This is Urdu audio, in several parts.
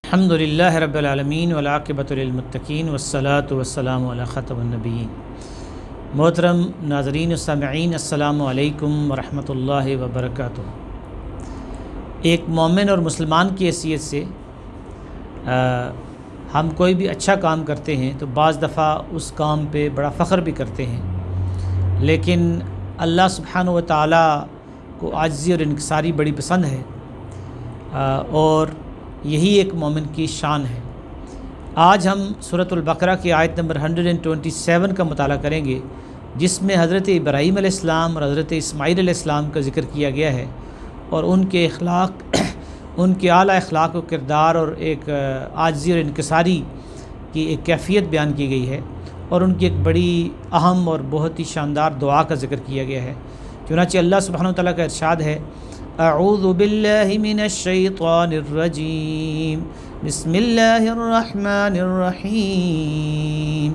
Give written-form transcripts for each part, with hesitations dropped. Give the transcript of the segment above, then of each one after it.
الحمدللہ رب العالمین والعاقبۃ للمتقین والصلاۃ والسلام علی خاتم النبیین۔ محترم ناظرین و سامعین، السلام علیکم ورحمۃ اللہ وبرکاتہ۔ ایک مومن اور مسلمان کی حیثیت سے ہم کوئی بھی اچھا کام کرتے ہیں تو بعض دفعہ اس کام پہ بڑا فخر بھی کرتے ہیں، لیکن اللہ سبحانہ و تعالیٰ کو عاجزی اور انکساری بڑی پسند ہے، اور یہی ایک مومن کی شان ہے۔ آج ہم سورۃ البقرہ کی آیت نمبر 127 کا مطالعہ کریں گے، جس میں حضرت ابراہیم علیہ السلام اور حضرت اسماعیل علیہ السلام کا ذکر کیا گیا ہے، اور ان کے اخلاق ان کے اعلیٰ اخلاق و کردار اور ایک عاجزی اور انکساری کی ایک کیفیت بیان کی گئی ہے، اور ان کی ایک بڑی اہم اور بہت ہی شاندار دعا کا ذکر کیا گیا ہے۔ چنانچہ اللہ سبحانہ و تعالیٰ کا ارشاد ہے، اعوذ باللہ من الشیطان الرجیم، بسم اللہ الرحمن الرحیم،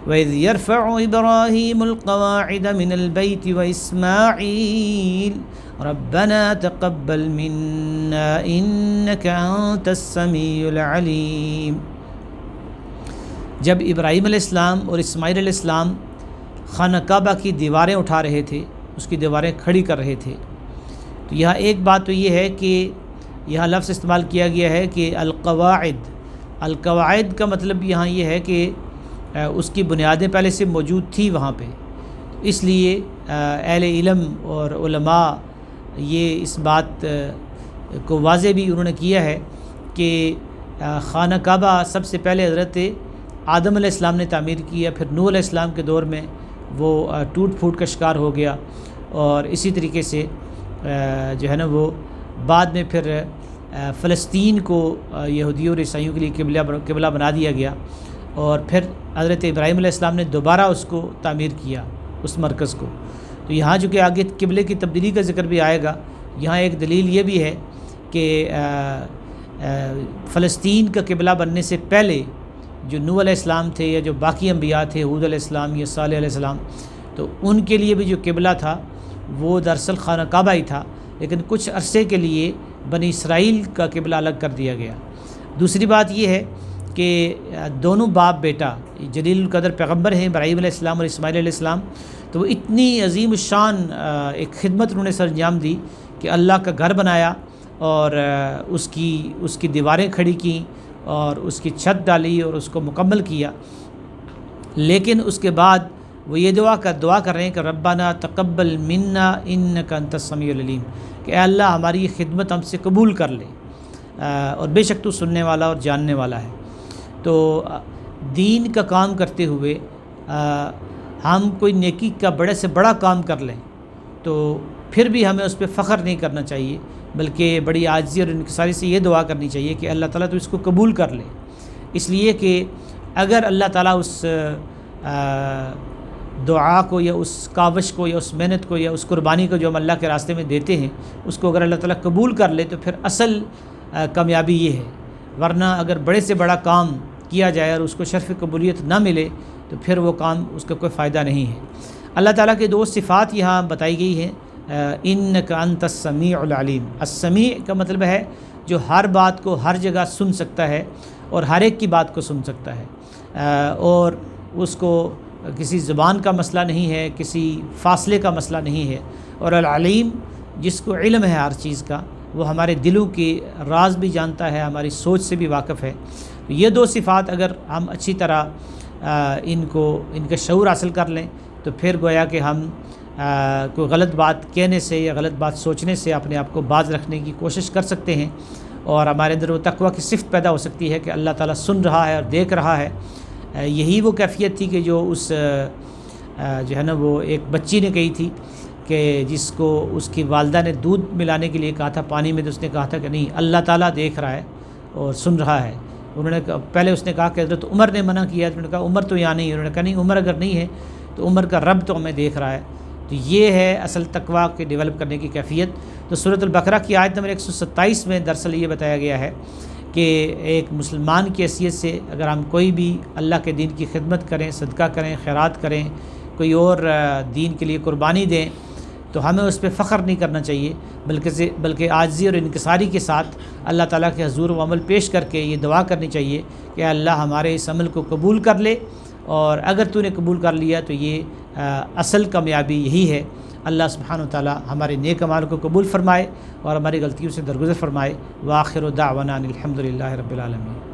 وَإِذْ يَرْفَعُ إِبْرَاهِيمُ الْقَوَاعِدَ مِنَ الْبَيْتِ وَإِسْمَاعِيلُ رَبَّنَا تَقَبَّلْ مِنَّا إِنَّكَ أَنْتَ السَّمِيعُ الْعَلِيمُ۔ جب ابراہیم علیہ السلام اور اسماعیل علیہ السلام خانہ کعبہ کی دیواریں اٹھا رہے تھے، اس کی دیواریں کھڑی کر رہے تھے، تو یہاں ایک بات تو یہ ہے کہ یہاں لفظ استعمال کیا گیا ہے کہ القواعد کا مطلب یہاں یہ ہے کہ اس کی بنیادیں پہلے سے موجود تھی وہاں پہ، اس لیے اہل علم اور علماء یہ اس بات کو واضح بھی انہوں نے کیا ہے کہ خانہ کعبہ سب سے پہلے حضرت آدم علیہ السلام نے تعمیر کیا، پھر نوح علیہ السلام کے دور میں وہ ٹوٹ پھوٹ کا شکار ہو گیا، اور اسی طریقے سے جو ہے نا وہ بعد میں پھر فلسطین کو یہودیوں اور عیسائیوں کے لیے قبلہ بنا دیا گیا، اور پھر حضرت ابراہیم علیہ السلام نے دوبارہ اس کو تعمیر کیا، اس مرکز کو۔ تو یہاں جو کہ آگے قبلے کی تبدیلی کا ذکر بھی آئے گا، یہاں ایک دلیل یہ بھی ہے کہ فلسطین کا قبلہ بننے سے پہلے جو نوح علیہ السلام تھے یا جو باقی انبیاء تھے، ہود علیہ السلام یا صالح علیہ السلام، تو ان کے لیے بھی جو قبلہ تھا وہ دراصل خانہ کعبہ ہی تھا، لیکن کچھ عرصے کے لیے بنی اسرائیل کا قبلہ الگ کر دیا گیا۔ دوسری بات یہ ہے کہ دونوں باپ بیٹا جلیل القدر پیغمبر ہیں، ابراہیم علیہ السلام اور اسماعیل علیہ السلام، تو وہ اتنی عظیم الشان ایک خدمت انہوں نے سر انجام دی کہ اللہ کا گھر بنایا، اور اس کی دیواریں کھڑی کیں، اور اس کی چھت ڈالی، اور اس کو مکمل کیا۔ لیکن اس کے بعد وہ یہ دعا کر رہے ہیں کہ ربنا تقبل منا انک انت السمیع العلیم، کہ اے اللہ ہماری یہ خدمت ہم سے قبول کر لے، اور بے شک تو سننے والا اور جاننے والا ہے۔ تو دین کا کام کرتے ہوئے ہم کوئی نیکی کا بڑے سے بڑا کام کر لیں تو پھر بھی ہمیں اس پہ فخر نہیں کرنا چاہیے، بلکہ بڑی عاجزی اور انکساری سے یہ دعا کرنی چاہیے کہ اللہ تعالیٰ تو اس کو قبول کر لے، اس لیے کہ اگر اللہ تعالیٰ اس دعا کو یا اس کاوش کو یا اس محنت کو یا اس قربانی کو جو ہم اللہ کے راستے میں دیتے ہیں، اس کو اگر اللہ تعالیٰ قبول کر لے تو پھر اصل کامیابی یہ ہے، ورنہ اگر بڑے سے بڑا کام کیا جائے اور اس کو شرف قبولیت نہ ملے تو پھر وہ کام اس کا کوئی فائدہ نہیں ہے۔ اللہ تعالیٰ کے دو صفات یہاں بتائی گئی ہیں، انک انت السمیع العلیم۔ السمیع کا مطلب ہے جو ہر بات کو ہر جگہ سن سکتا ہے اور ہر ایک کی بات کو سن سکتا ہے، اور اس کو کسی زبان کا مسئلہ نہیں ہے، کسی فاصلے کا مسئلہ نہیں ہے، اور العلیم جس کو علم ہے ہر چیز کا، وہ ہمارے دلوں کے راز بھی جانتا ہے، ہماری سوچ سے بھی واقف ہے۔ تو یہ دو صفات اگر ہم اچھی طرح ان کا شعور حاصل کر لیں تو پھر گویا کہ ہم کوئی غلط بات کہنے سے یا غلط بات سوچنے سے اپنے آپ کو باز رکھنے کی کوشش کر سکتے ہیں، اور ہمارے اندر وہ تقویٰ کی صفت پیدا ہو سکتی ہے کہ اللہ تعالیٰ سن رہا ہے اور دیکھ رہا ہے۔ یہی وہ کیفیت تھی کہ جو اس جو ہے نا وہ ایک بچی نے کہی تھی کہ جس کو اس کی والدہ نے دودھ ملانے کے لیے کہا تھا پانی میں، تو اس نے کہا تھا کہ نہیں، اللہ تعالیٰ دیکھ رہا ہے اور سن رہا ہے۔ انہوں نے پہلے اس نے کہا کہ حضرت عمر نے منع کیا، انہوں نے کہا عمر تو یہاں نہیں ہے، انہوں نے کہا نہیں، عمر اگر نہیں ہے تو عمر کا رب تو ہمیں دیکھ رہا ہے۔ تو یہ ہے اصل تقویٰ کے ڈیولپ کرنے کی کیفیت۔ تو سورۃ البقرہ کی آیت نمبر 127 میں دراصل یہ بتایا گیا ہے کہ ایک مسلمان کی حیثیت سے اگر ہم کوئی بھی اللہ کے دین کی خدمت کریں، صدقہ کریں، خیرات کریں، کوئی اور دین کے لیے قربانی دیں، تو ہمیں اس پہ فخر نہیں کرنا چاہیے، بلکہ عاجزی اور انکساری کے ساتھ اللہ تعالیٰ کے حضور و عمل پیش کر کے یہ دعا کرنی چاہیے کہ اللہ ہمارے اس عمل کو قبول کر لے، اور اگر تو نے قبول کر لیا تو یہ اصل کامیابی یہی ہے۔ اللہ سبحانہ وتعالی ہمارے نیک اعمال کو قبول فرمائے اور ہماری غلطیوں سے درگزر فرمائے۔ وآخر دعوانا الحمد للہ رب العالمین۔